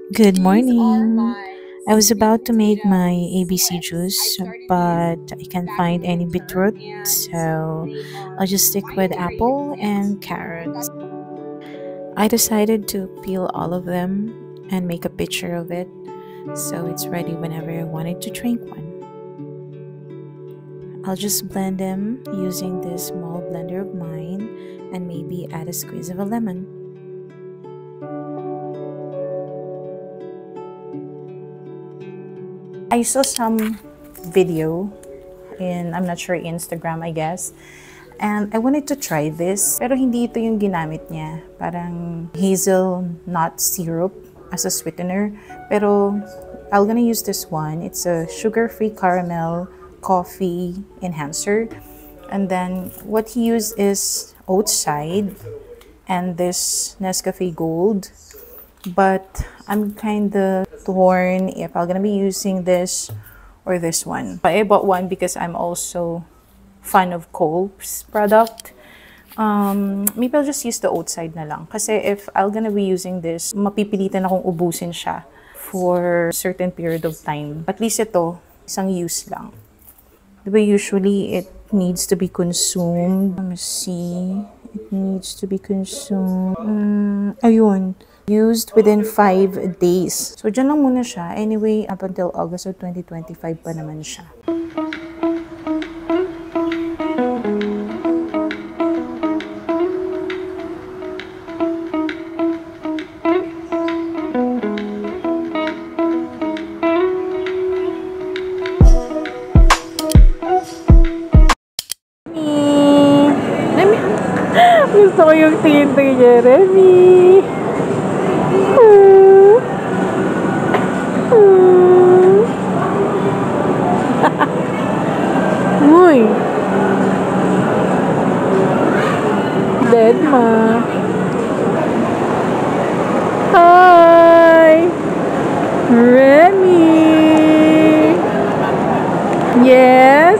Good morning. I was about to make my ABC juice, but I can't find any beetroot, so I'll just stick with apple and carrots. I decided to peel all of them and make a picture of it so it's ready whenever I wanted to drink one. I'll just blend them using this small blender of mine and maybe add a squeeze of a lemon. I saw some video in, I'm not sure, Instagram, I guess. And I wanted to try this, pero hindi ito yung ginamit niya. Parang hazelnut syrup as a sweetener. Pero I'm gonna use this one. It's a sugar-free caramel coffee enhancer. And then what he used is oat side and this Nescafe Gold. But I'm kind of torn if I'm gonna be using this or this one. I bought one because I'm also fan of Cole's product. Maybe I'll just use the oat side na lang. Kasi if I'm gonna be using this, mapipilitan akong ubusin siya for a certain period of time. At least ito, isang use lang. Diba usually it needs to be consumed. Let me see. It needs to be consumed. Ayun. Used within 5 days. So, dyan lang muna siya. Anyway, up until August of 2025 pa naman siya. Gusto ko yung tinto ni Jeremy. Uy! Dead ma. Hi! Remy! Yes?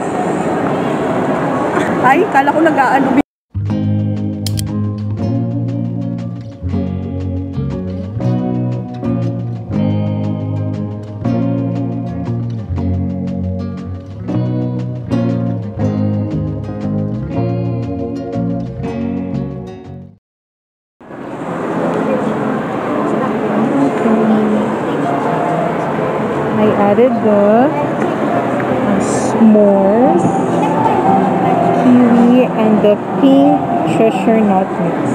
Ay, kala ko nag-aano. I added the s'mores, kiwi, and the pink treasure nut mix.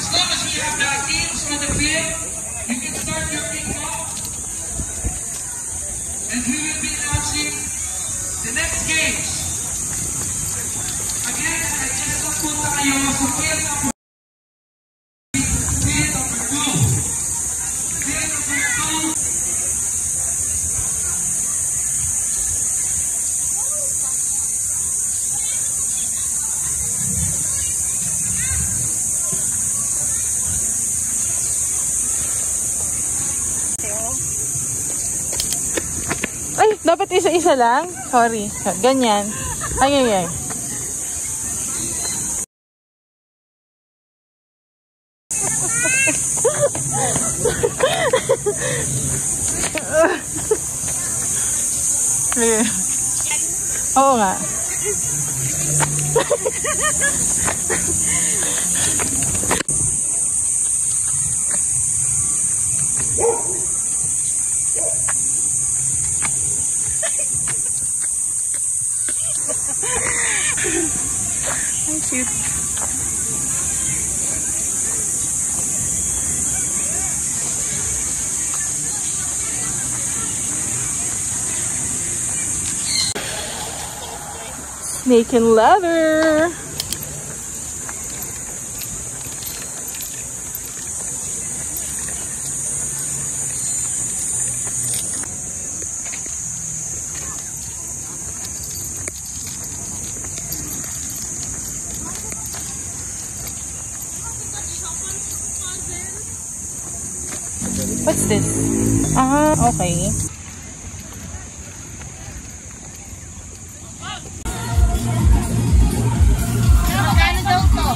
As long as we have the teams on the field, you can start your kickoff. And we will be announcing the next games. Again, I just napunta kayo sa field number 2. Field number 2. Ay, dapat isa-isa lang? Sorry. Ganyan. Ay. Oo nga. Ang cute. Snake and leather. What's this? Ah, okay. Magkano daw to?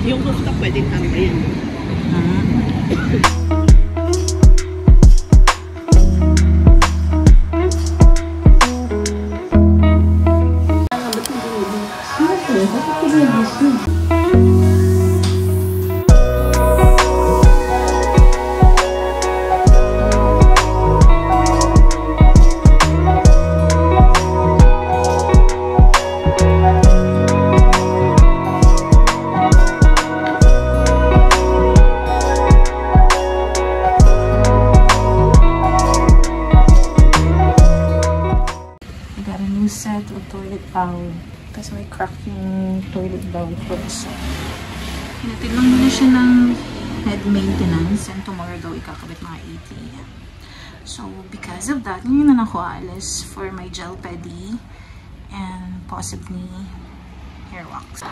Yung rooftop pwedeng tambayan. Set of toilet bowl. Kasi may crack yung toilet bowl ko. So, hinatid lang muna siya ng head maintenance and tomorrow daw ikakabit mga 8 AM. So, because of that, ngayon na ako aalis for my gel pedi and possibly hair wax.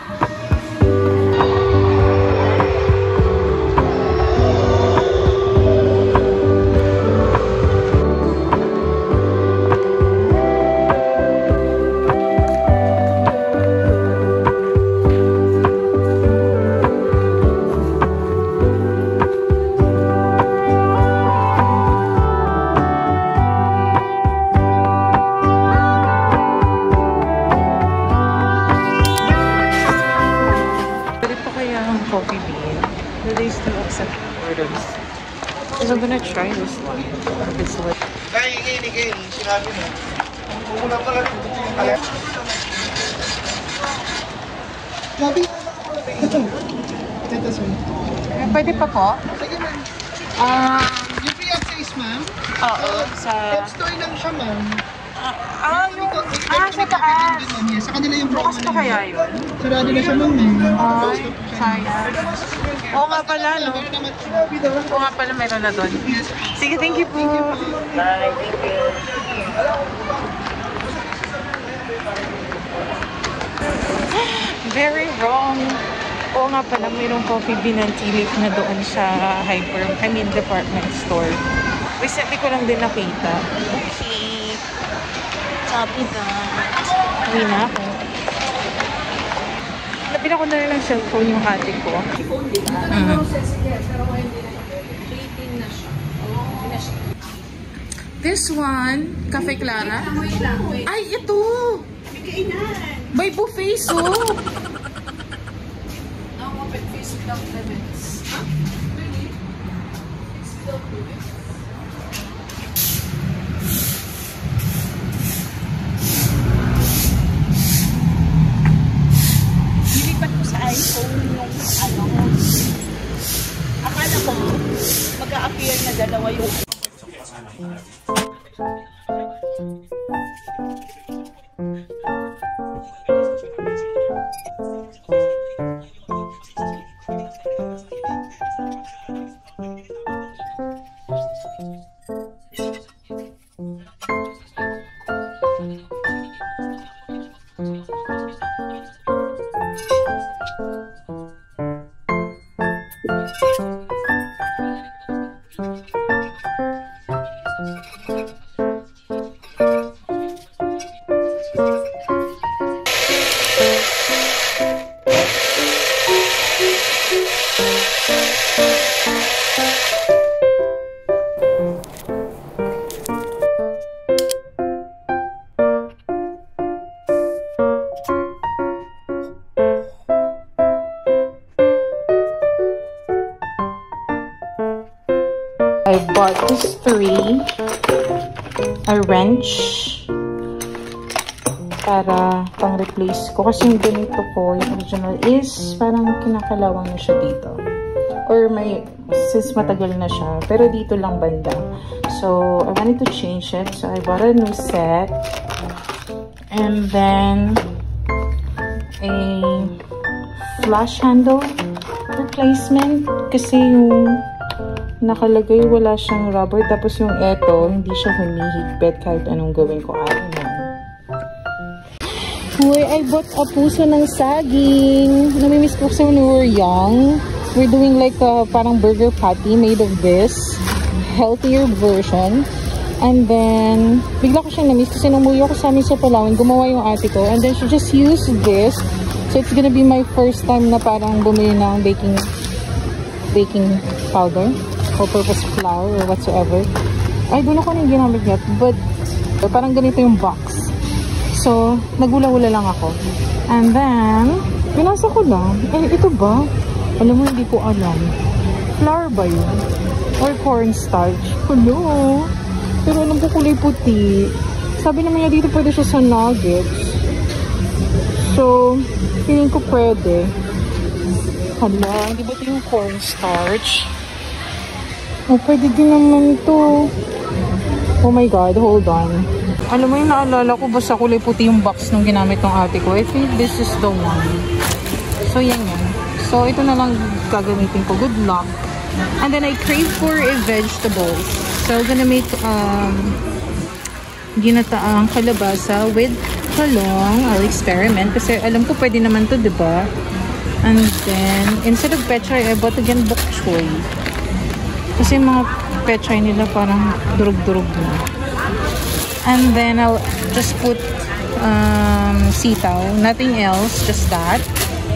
Coffee bean. Do they still accept orders? Because I'm gonna try this one. If it's lit. Sinabi mo. Muna pala. Sabi. Ito sir. Pwede pa po? Sige ma'am. Yung pre-access ma'am? Oo. Sa... Pet toy lang siya ma'am. Sa taas. Sa kanila yung promo. Bukas pa kaya yun? Sarado na siya ma'am. Ay, sayang. Oo nga pala, no? Oo nga pala, meron na doon. Sige, thank you po. Bye, thank you. Very wrong. Oo nga pala, mayroong coffee bean and tea leaf na doon sa department store. Recently ko lang din nakita. Okay. Copy that. Uwi na ako. Nabila ko na rin ng cellphone yung ate ko. This one, Cafe Clara. Ay, ito! May buffet soup! Nilipat ko sa iPhone yung akala ko mag-a-appear na dalawa yung I bought these 3. A wrench para pang-replace ko. Kasi yung ganito po, yung original is parang kinakalawang na siya dito. Or since matagal na siya. Pero dito lang banda. So, I wanted to change it. So, I bought a new set. And then, a flash handle replacement. Kasi yung nakalagay, wala siyang rubber. Tapos yung eto, hindi siya humihigpit kahit anong gawin ko. I don't know. Uy, I bought a puso ng saging. Namimiss ko kasi when we were young. We're doing like a parang burger patty made of this. Healthier version. And then, bigla ko siyang namiss kasi nung umuwi ako sa amin sa Palawan, gumawa yung ate ko. And then she just used this. So it's gonna be my first time na parang bumili ng baking powder. All-purpose flour or whatsoever. I don't know kung ano yung ginamit niya. But, parang ganito yung box. So, nagula-ula lang ako. And then, pinasa ko lang. Eh, ito ba? Alam mo, hindi ko alam. Flour ba yun? Or cornstarch? Hello? Pero alam ko kulay puti. Sabi naman niya dito pwede siya sa nuggets. So, feeling ko pwede. Hala, hindi ba ito yung cornstarch? Oh, pwede din naman ito. Oh my God, hold on. Alam mo yung naalala ko, basta kulay puti yung box nung ginamit ng ate ko. I think this is the one. So, yan yan. So, ito na lang gagamitin ko. Good luck. And then, I crave for vegetables. So, I'm gonna make ginataang kalabasa with talong. I'll experiment. Kasi alam ko pwede naman to, diba? And then, instead of pechay, I bought again bok choy. Kasi mga pechay nila parang durug-durug na. And then, I'll just put sitaw. Nothing else, just that.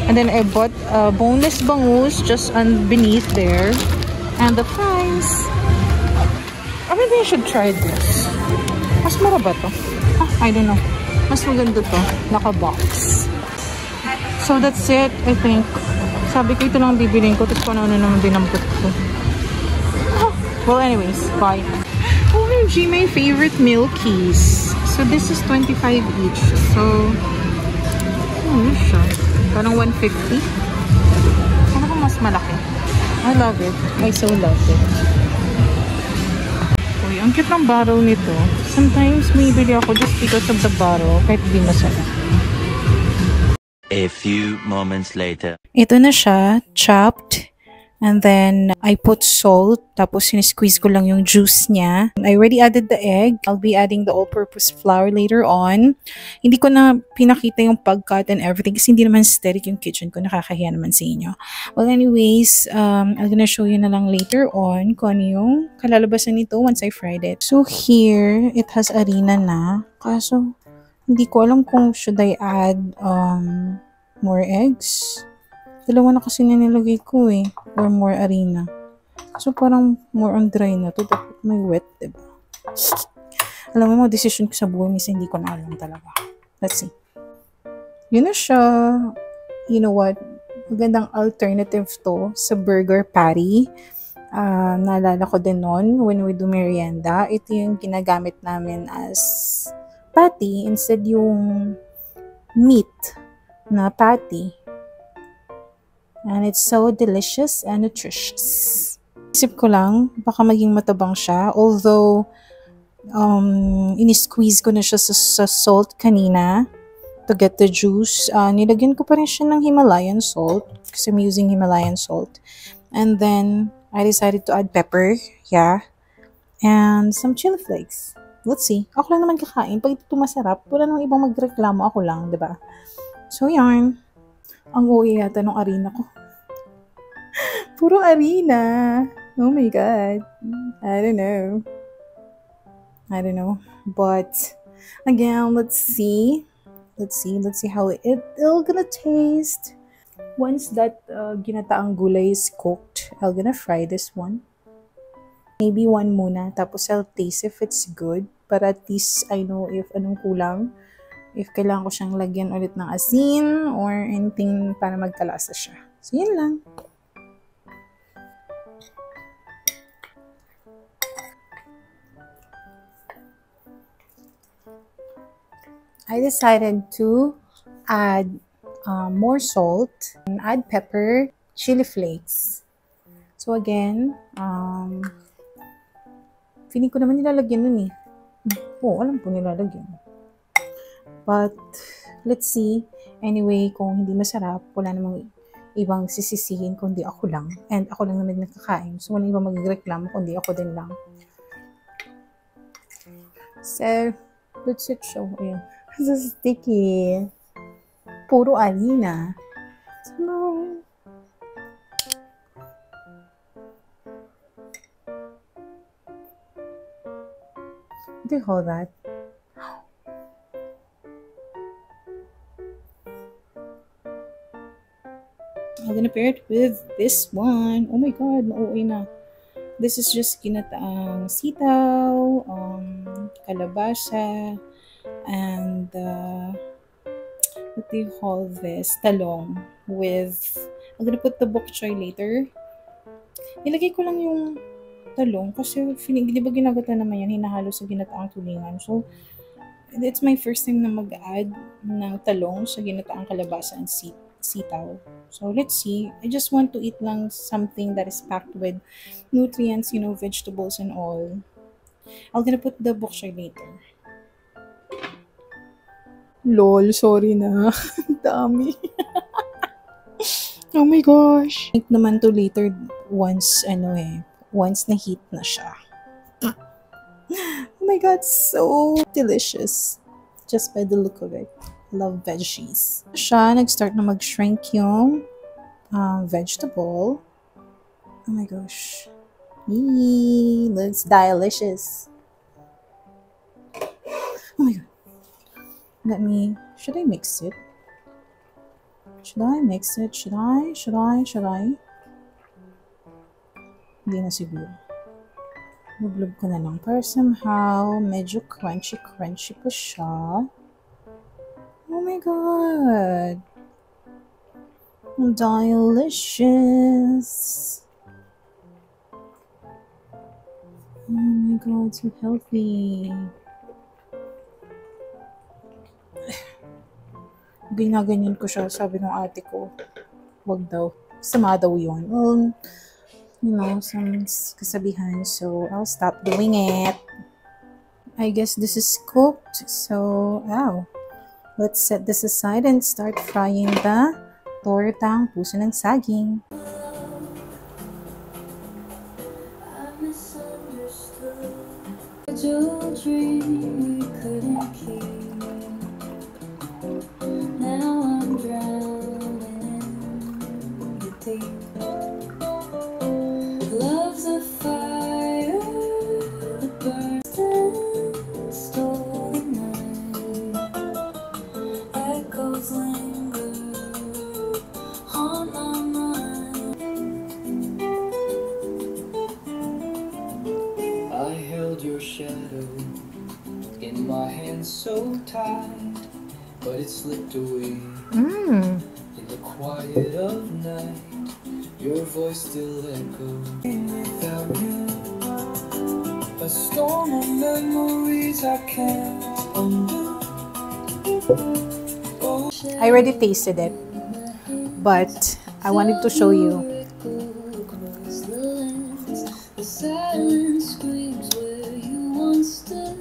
And then, I bought boneless bangus just beneath there. And the fries. I think I should try this. Mas mura ba to? I don't know. Mas maganda to. Naka-box. So, that's it, I think. Sabi ko ito lang bibilin ko. Tapos kung ano naman dinampot ko. Well, anyways, bye. OMG, my favorite Milkies. So, this is 25 each. So, ano siya? Parang 150. Ano kung mas malaki? I love it. I so love it. Uy, ang cute ng bottle nito. Sometimes, may bili ako just because of the bottle. Kahit di masarap. A few moments later. Ito na siya, chopped. And then, I put salt. Tapos, sinisqueeze ko lang yung juice niya. I already added the egg. I'll be adding the all-purpose flour later on. Hindi ko na pinakita yung pag-cut and everything kasi hindi naman aesthetic yung kitchen ko. Nakakahiya naman sa inyo. Well, anyways, I'm gonna show you na lang later on kung ano yung kalalabasan nito once I fried it. So, here, it has harina na. Kaso, hindi ko alam kung should I add more eggs. Dalawa na kasi nilagay ko eh. Or more harina. So, parang more on dry na to. Dapat may wet, diba? Alam mo, decision ko sa buhay. Minsan hindi ko na alam talaga. Let's see. Yun na siya. You know what? Magandang alternative to sa burger patty. Naalala ko din nun when we do merienda. Ito yung ginagamit namin as patty. Instead yung meat na patty. And it's so delicious and nutritious. Isip ko lang, baka maging matabang siya. Although, ini-squeeze ko na siya sa salt kanina to get the juice. Nilagyan ko pa rin siya ng Himalayan salt kasi I'm using Himalayan salt. And then, I decided to add pepper. Yeah. And some chili flakes. Let's see. Ako lang naman kakain. Pag ito masarap, wala nang ibang magreklamo. Ako lang, diba? So, yarn. Ang uwi yata nung harina ko. Puro harina. Oh my God. I don't know. But, again, let's see. Let's see how it'll gonna taste. Once that ginataang gulay is cooked, I'm gonna fry this one. Maybe one muna. Tapos I'll taste if it's good. Para at least I know if anong kulang. If kailangan ko siyang lagyan ulit ng asin or anything para magkalasa siya. So, yun lang. I decided to add more salt and add pepper, chili flakes. So again, feeling ko naman nilalagyan nun eh. Oo, alam ko nilalagyan. But, let's see. Anyway, kung hindi masarap, wala namang ibang sisisihin kundi ako lang. And ako lang naman nagkakain. So, walang ibang magreklamo kundi ako din lang. So, let's it show. Ayan. So sticky. Puro harina. So, what do you call that? I'm gonna pair it with this one. Oh my god, nauwi na. This is just ginataang sitaw, kalabasa, and what do you call this? Talong with, I'm gonna put the bok choy later. Nilagay ko lang yung talong kasi feeling, di ba ginagata naman yan, hinahalo sa ginataang tulingan. So, it's my first time na mag-add ng talong sa ginataang kalabasa and sitaw. So, let's see. I just want to eat lang something that is packed with nutrients, you know, vegetables and all. I'm gonna put the bok choy later. Lol, sorry na. Dami. Oh my gosh. I think naman to later once na heat na siya. Oh my god, so delicious. Just by the look of it. Love veggies. Siya, nag-start na mag-shrink yung vegetable. Oh my gosh. Eee, looks delicious. Oh my god. Should I mix it? Should I mix it? Should I? Hindi na siguro. Lublog ko na lang. Para somehow, medyo crunchy pa siya. Oh my god. Delicious. Oh my god, so healthy. Ginaganyan ko siya, sabi ng ate ko. Wag daw. Sama daw yun. Well, you know, some kasabihan. So, I'll stop doing it. I guess this is cooked. So, wow. Let's set this aside and start frying the tortang puso ng saging. Dream we couldn't keep. Now I'm drowning in the deep. Love's a fire that burns and stole the night. Echoes linger on my mind. I held your shadow in my hands so tight, but it slipped away in the quiet of night. Your voice still echoes without you. A storm of memories I can't undo. I already tasted it, but I wanted to show you.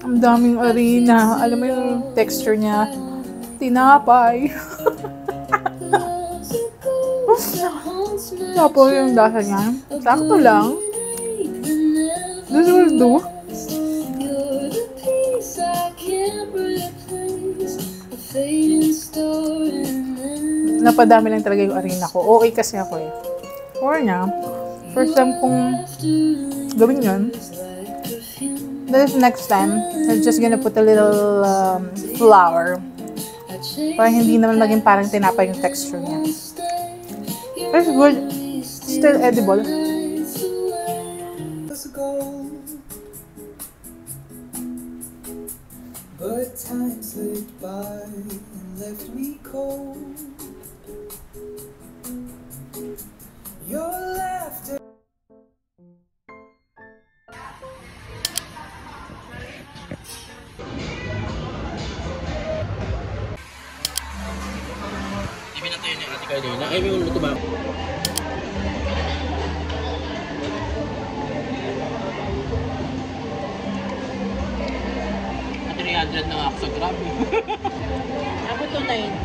Ang daming harina. Alam mo yung texture niya. Tinapay. Tapos yung lasa niya. Sakto lang. This will do. Napadami lang talaga yung harina ko. Okay kasi ako eh. Or niya, first time kong gawin yun. This next time, I'm just gonna put a little flour. Para hindi naman maging parang tinapay yung texture niya. It's good. Still edible. But time slipped by and left me cold. Your laughter. kanina. Ay, may ulo ba? At 300 na nga ako sa Grab. Ako 290.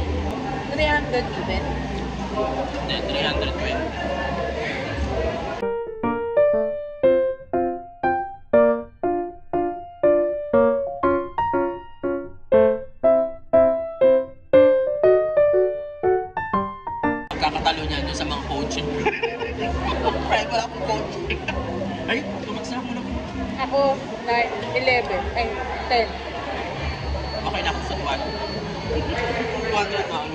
300 even. Hindi, 320. Kakatalo niya doon sa mga coaching. Kaya wala akong coaching. Ay, tumagsa mo na. Ako 11. Ay, 10. Okay na ako sa 1. 200 na ako.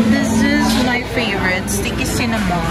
This is my favorite, sticky cinnamon.